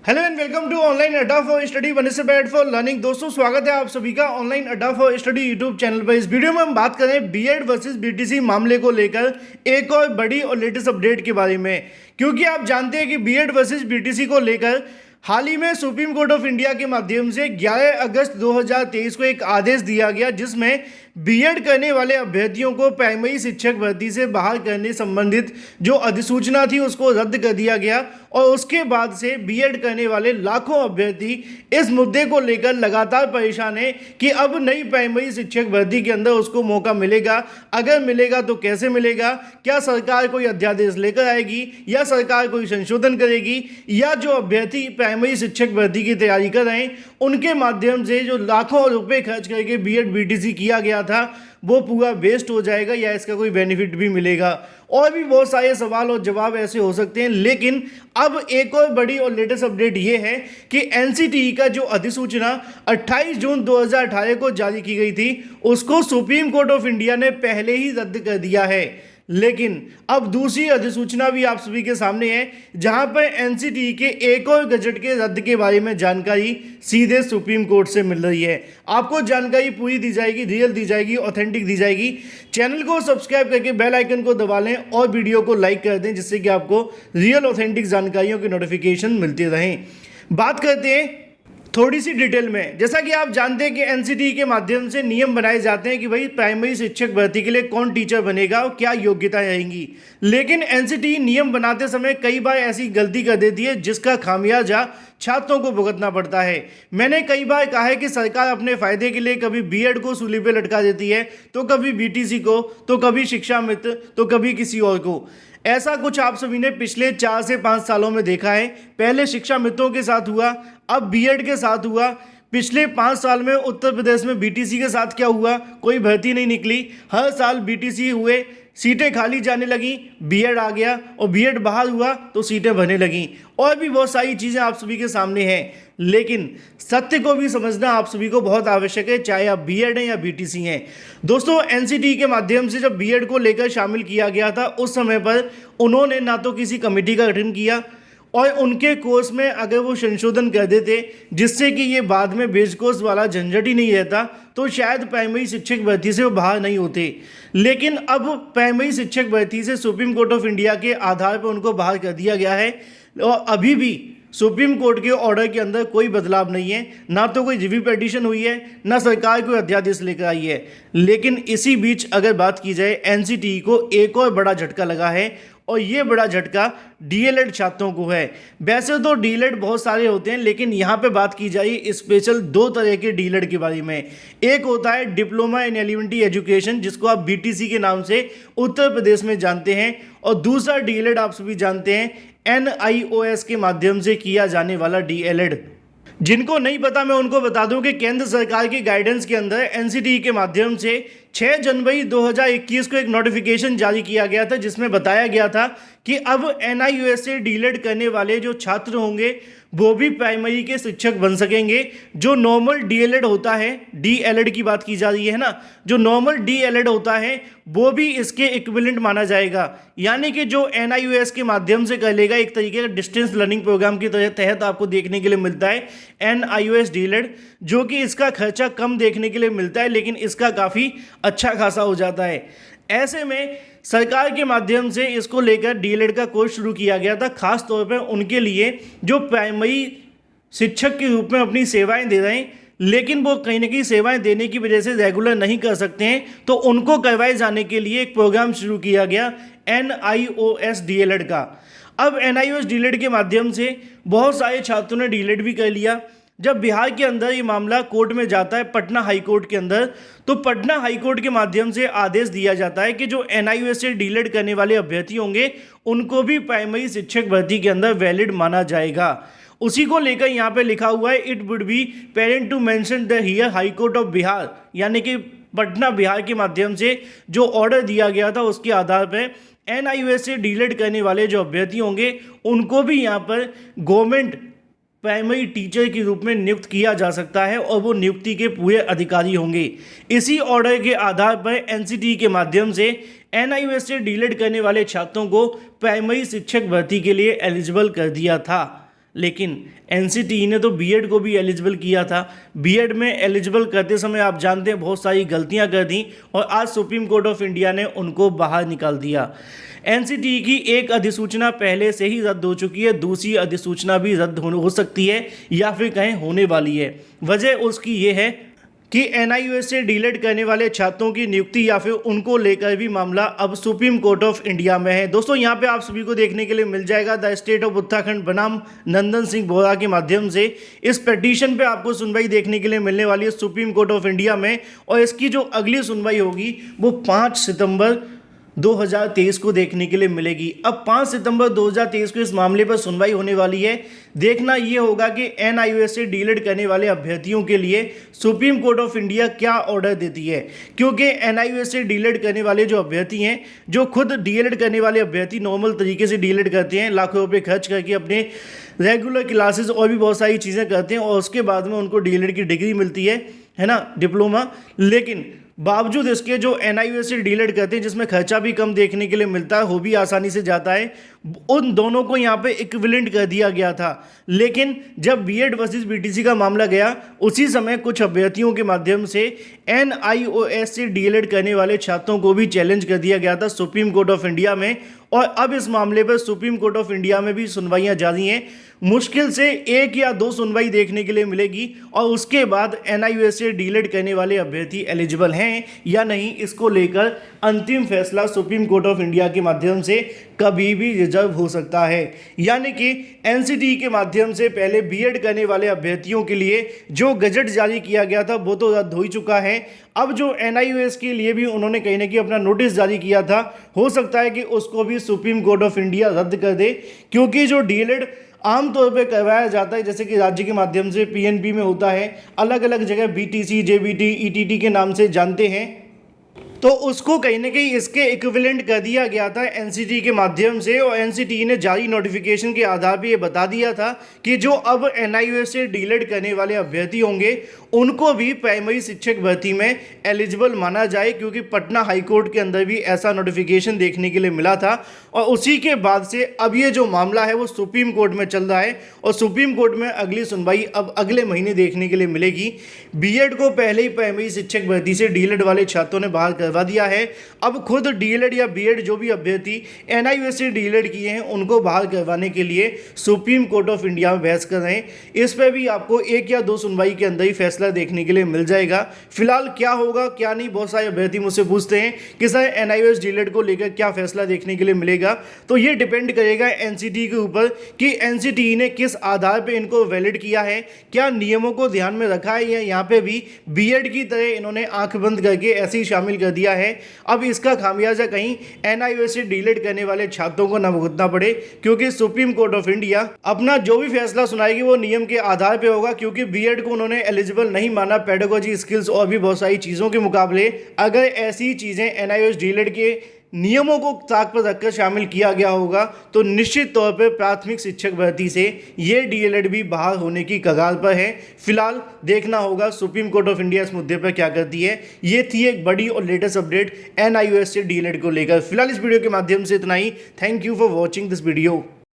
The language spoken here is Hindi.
Hello and welcome to online Adda for study one से बैड फॉर लर्निंग। दोस्तों स्वागत है आप सभी का online Adda for study YouTube channel पर। इस वीडियो में हम बात करें बीएड वर्सेस बीटीसी मामले को लेकर एक और बड़ी और लेटेस्ट अपडेट के बारे में, क्योंकि आप जानते हैं कि बीएड वर्सेस बीटीसी को लेकर हाल ही में सुप्रीम कोर्ट ऑफ इंडिया के माध्यम से 11 अगस्त 2023 को एक आदेश दिया गया, जिसमें बीएड करने वाले अभ्यर्थियों को प्राइमरी शिक्षक भर्ती से बाहर करने संबंधित जो अधिसूचना थी उसको रद्द कर दिया गया। और उसके बाद से बीएड करने वाले लाखों अभ्यर्थी इस मुद्दे को लेकर लगातार परेशान हैं कि अब नई प्राइमरी शिक्षक भर्ती के अंदर उसको मौका मिलेगा, अगर मिलेगा तो कैसे मिलेगा, क्या सरकार कोई अध्यादेश लेकर आएगी या सरकार कोई संशोधन करेगी, या जो अभ्यर्थी प्राइमरी शिक्षक भर्ती की तैयारी कर रहे हैं उनके माध्यम से जो लाखों रुपए खर्च करके बीएड बीटीसी किया गया था वो पूरा वेस्ट हो जाएगा या इसका कोई बेनिफिट भी मिलेगा। और भी बहुत सारे सवाल और जवाब ऐसे हो सकते हैं। लेकिन अब एक और बड़ी और लेटेस्ट अपडेट ये है कि एनसीटीई का जो अधिसूचना 28 जून 2018 को जारी की गई थी उसको सुप्रीम कोर्ट ऑफ इंडिया ने पहले ही रद्द कर दिया है। लेकिन अब दूसरी अधिसूचना भी आप सभी के सामने है, जहां पर एनसीटीई के एक और गजट के रद्द के बारे में जानकारी सीधे सुप्रीम कोर्ट से मिल रही है। आपको जानकारी पूरी दी जाएगी, रियल दी जाएगी, ऑथेंटिक दी जाएगी। चैनल को सब्सक्राइब करके बेल आइकन को दबा लें और वीडियो को लाइक कर दें, जिससे कि आपको रियल ऑथेंटिक जानकारियों की नोटिफिकेशन मिलती रहें। बात करते हैं थोड़ी सी डिटेल में। जैसा कि आप जानते हैं कि एनसीटीई के माध्यम से नियम बनाए जाते हैं कि भाई प्राइमरी शिक्षक भर्ती के लिए कौन टीचर बनेगा और क्या योग्यताएं रहेंगी। लेकिन एनसीटीई नियम बनाते समय कई बार ऐसी गलती कर देती है जिसका खामियाजा छात्रों को भुगतना पड़ता है। मैंने कई बार कहा है कि सरकार अपने फायदे के लिए कभी बीएड को सूली पे लटका देती है, तो कभी बीटीसी को, तो कभी शिक्षा मित्र, तो कभी किसी और को। ऐसा कुछ आप सभी ने पिछले 4 से 5 सालों में देखा है। पहले शिक्षा मित्रों के साथ हुआ, अब बीएड के साथ हुआ। पिछले 5 साल में उत्तर प्रदेश में बीटीसी के साथ क्या हुआ, कोई भर्ती नहीं निकली। हर साल बीटीसी हुए, सीटें खाली जाने लगी, बीएड आ गया, और बीएड बाहर हुआ तो सीटें भरने लगीं। और भी बहुत सारी चीज़ें आप सभी के सामने हैं। लेकिन सत्य को भी समझना आप सभी को बहुत आवश्यक है, चाहे आप बीएड हैं या बीटीसी हैं। दोस्तों एनसीटीई के माध्यम से जब बीएड को लेकर शामिल किया गया था उस समय पर उन्होंने ना तो किसी कमेटी का गठन किया, और उनके कोर्स में अगर वो संशोधन कर देते जिससे कि ये बाद में बेस कोर्स वाला झंझट ही नहीं रहता, तो शायद प्राइमरी शिक्षक भर्ती से वो बाहर नहीं होते। लेकिन अब प्राइमरी शिक्षक भर्ती से सुप्रीम कोर्ट ऑफ इंडिया के आधार पर उनको बाहर कर दिया गया है, और अभी भी सुप्रीम कोर्ट के ऑर्डर के अंदर कोई बदलाव नहीं है। ना तो कोई रिव्यू पिटीशन हुई है, ना सरकार कोई अध्यादेश लेकर आई है। लेकिन इसी बीच अगर बात की जाए, एनसीटीई को एक और बड़ा झटका लगा है, और ये बड़ा झटका डीएलएड छात्रों को है। वैसे तो डीएलएड बहुत सारे होते हैं, लेकिन यहाँ पे बात की जाए स्पेशल 2 तरह के डीएलएड के बारे में। एक होता है डिप्लोमा इन एलिमेंट्री एजुकेशन, जिसको आप बीटीसी के नाम से उत्तर प्रदेश में जानते हैं, और दूसरा डीएलएड आप सभी जानते हैं एनआईओएस के माध्यम से किया जाने वाला डीएलएड। जिनको नहीं पता मैं उनको बता दूं कि केंद्र सरकार की गाइडेंस के अंदर एनसीटीई के माध्यम से 6 जनवरी 2021 को एक नोटिफिकेशन जारी किया गया था, जिसमें बताया गया था कि अब एनआईओएस से डीएलएड करने वाले जो छात्र होंगे वो भी प्राइमरी के शिक्षक बन सकेंगे। जो नॉर्मल डीएलएड होता है, डीएलएड की बात की जा रही है ना, जो नॉर्मल डीएलएड होता है वो भी इसके इक्विवेलेंट माना जाएगा। यानी कि जो एनआईओएस के माध्यम से कर लेगा, एक तरीके का डिस्टेंस लर्निंग प्रोग्राम के तहत आपको देखने के लिए मिलता है एनआईओएस डीएलएड, जो कि इसका खर्चा कम देखने के लिए मिलता है, लेकिन इसका काफ़ी अच्छा खासा हो जाता है। ऐसे में सरकार के माध्यम से इसको लेकर डीएलएड का कोर्स शुरू किया गया था, खास तौर पर उनके लिए जो प्राइमरी शिक्षक के रूप में अपनी सेवाएं दे रहे हैं, लेकिन वो कहीं ना कहीं सेवाएं देने की वजह से रेगुलर नहीं कर सकते हैं, तो उनको करवाए जाने के लिए एक प्रोग्राम शुरू किया गया एनआईओएस डीएलएड का। अब एनआईओएस डीएलएड के माध्यम से बहुत सारे छात्रों ने डीएलएड भी कर लिया। जब बिहार के अंदर ये मामला कोर्ट में जाता है, पटना हाई कोर्ट के अंदर, तो पटना हाई कोर्ट के माध्यम से आदेश दिया जाता है कि जो एनआईओएस से डीएलएड करने वाले अभ्यर्थी होंगे उनको भी प्राइमरी शिक्षक भर्ती के अंदर वैलिड माना जाएगा। उसी को लेकर यहाँ पे लिखा हुआ है, it would be parent to mention the here high court of Bihar, यानी कि पटना बिहार के माध्यम से जो ऑर्डर दिया गया था उसके आधार पर एनआईओएस से डीएलएड करने वाले जो अभ्यर्थी होंगे उनको भी यहाँ पर गवर्नमेंट प्राइमरी टीचर के रूप में नियुक्त किया जा सकता है, और वो नियुक्ति के पूरे अधिकारी होंगे। इसी ऑर्डर के आधार पर एनसीटीई के माध्यम से एनआईओएस से डीएलएड करने वाले छात्रों को प्राइमरी शिक्षक भर्ती के लिए एलिजिबल कर दिया था। लेकिन एनसीटीई ने तो बीएड को भी एलिजिबल किया था। बीएड में एलिजिबल करते समय आप जानते हैं बहुत सारी गलतियां कर दी और आज सुप्रीम कोर्ट ऑफ इंडिया ने उनको बाहर निकाल दिया। एनसीटीई की एक अधिसूचना पहले से ही रद्द हो चुकी है, दूसरी अधिसूचना भी रद्द हो सकती है या फिर कहीं होने वाली है। वजह उसकी ये है कि एनआईयूएस से डीलेट करने वाले छात्रों की नियुक्ति या फिर उनको लेकर भी मामला अब सुप्रीम कोर्ट ऑफ इंडिया में है। दोस्तों यहाँ पे आप सभी को देखने के लिए मिल जाएगा द स्टेट ऑफ उत्तराखंड बनाम नंदन सिंह बोरा के माध्यम से इस पिटीशन पे आपको सुनवाई देखने के लिए मिलने वाली है सुप्रीम कोर्ट ऑफ इंडिया में, और इसकी जो अगली सुनवाई होगी वो 5 सितंबर 2023 को देखने के लिए मिलेगी। अब 5 सितंबर 2023 को इस मामले पर सुनवाई होने वाली है। देखना यह होगा कि एनआईयूएस से डीलेट करने वाले अभ्यर्थियों के लिए सुप्रीम कोर्ट ऑफ इंडिया क्या ऑर्डर देती है, क्योंकि एनआईयूएस से डीलेट करने वाले जो अभ्यर्थी हैं, जो खुद डीएलएड करने वाले अभ्यर्थी नॉर्मल तरीके से डीएलएड करते हैं, लाखों रुपये खर्च करके अपने रेगुलर क्लासेस और भी बहुत सारी चीज़ें करते हैं और उसके बाद में उनको डीएलएड की डिग्री मिलती है ना, डिप्लोमा। लेकिन बावजूद इसके जो एनआईयूएस से डीलेट करते हैं, जिसमें खर्चा भी कम देखने के लिए मिलता है, हो भी आसानी से जाता है, उन दोनों को यहाँ पे इक्विवेलेंट कर दिया गया था। लेकिन जब बीएड वर्सेस बीटीसी का मामला गया, उसी समय कुछ अभ्यर्थियों के माध्यम से एनआईओएस से डीएलएड करने वाले छात्रों को भी चैलेंज कर दिया गया था सुप्रीम कोर्ट ऑफ इंडिया में, और अब इस मामले पर सुप्रीम कोर्ट ऑफ इंडिया में भी सुनवाइयाँ जारी हैं। मुश्किल से 1 या 2 सुनवाई देखने के लिए मिलेगी और उसके बाद एनआईयूएस से डीलेट करने वाले अभ्यर्थी एलिजिबल हैं या नहीं, इसको लेकर अंतिम फैसला सुप्रीम कोर्ट ऑफ इंडिया के माध्यम से कभी भी रिजर्व हो सकता है। यानी कि एनसीटीई के माध्यम से पहले बीएड करने वाले अभ्यर्थियों के लिए जो गजट जारी किया गया था वो तो रद्द हो ही चुका है। अब जो एनआईयूएस के लिए भी उन्होंने कहीं ना कहीं अपना नोटिस जारी किया था, हो सकता है कि उसको भी सुप्रीम कोर्ट ऑफ इंडिया रद्द कर दे, क्योंकि जो डीएलएड आमतौर पे करवाया जाता है, जैसे कि राज्य के माध्यम से पीएनबी में होता है, अलग अलग जगह बीटीसी, जेबीटी, ईटीटी के नाम से जानते हैं, तो उसको कहीं ना कहीं इसके इक्विवेलेंट कर दिया गया था एनसीटीई के माध्यम से। और एनसीटीई ने जारी नोटिफिकेशन के आधार पर ये बता दिया था कि जो अब एनआईयूएस से डीलेट करने वाले अभ्यर्थी होंगे उनको भी प्राइमरी शिक्षक भर्ती में एलिजिबल माना जाए, क्योंकि पटना हाईकोर्ट के अंदर भी ऐसा नोटिफिकेशन देखने के लिए मिला था। और उसी के बाद से अब ये जो मामला है वो सुप्रीम कोर्ट में चल रहा है और सुप्रीम कोर्ट में अगली सुनवाई अब अगले महीने देखने के लिए मिलेगी। बीएड को पहले ही प्राइमरी शिक्षक भर्ती से डीएलएड वाले छात्रों ने बाहर करवा दिया है। अब खुद डीएलएड या बीएड जो भी अभ्यर्थी एनआईयूएस से डीएलएड किए हैं उनको बाहर करवाने के लिए सुप्रीम कोर्ट ऑफ इंडिया में बहस कर रहे हैं। इस पर भी आपको 1 या 2 सुनवाई के अंदर ही फैसला देखने के लिए मिल जाएगा। फिलहाल क्या होगा क्या नहीं, बहुत सारे अभ्यर्थी मुझसे पूछते हैं कि सर एनआईयूएस डीएलएड को लेकर क्या फैसला देखने के लिए मिलेगा, तो ये डिपेंड करेगा एनसीटीई के ऊपर कि एनसीटीई ने किस आधार पे इनको वैलिड किया है, क्या नियमों को ध्यान में रखा है, या यहाँ पे भी बीएड की तरह इन्होंने आंख बंद करके ऐसे ही शामिल कर दिया है। अब इसका खामियाजा कहीं एनआईयूएस से डीलेट करने वाले छात्रों को न भुगतना पड़े, क्योंकि सुप्रीम कोर्ट ऑफ इंडिया अपना जो भी फैसला सुनाएगी वो नियम के आधार पे होगा, क्योंकि बीएड को उन्होंने एलिजिबल नहीं माना पेडागोजी स्किल्स और भी बहुत सारी चीज़ों के मुकाबले। अगर ऐसी चीज़ें एनआईयूएस डीलेट के नियमों को ताक पर रखकर शामिल किया गया होगा तो निश्चित तौर पर प्राथमिक शिक्षक भर्ती से ये डीएलएड भी बाहर होने की कगार पर है। फिलहाल देखना होगा सुप्रीम कोर्ट ऑफ इंडिया इस मुद्दे पर क्या करती है। ये थी एक बड़ी और लेटेस्ट अपडेट एनआईयूएस से डीएलएड को लेकर। फिलहाल इस वीडियो के माध्यम से इतना ही। Thank you for watching this video.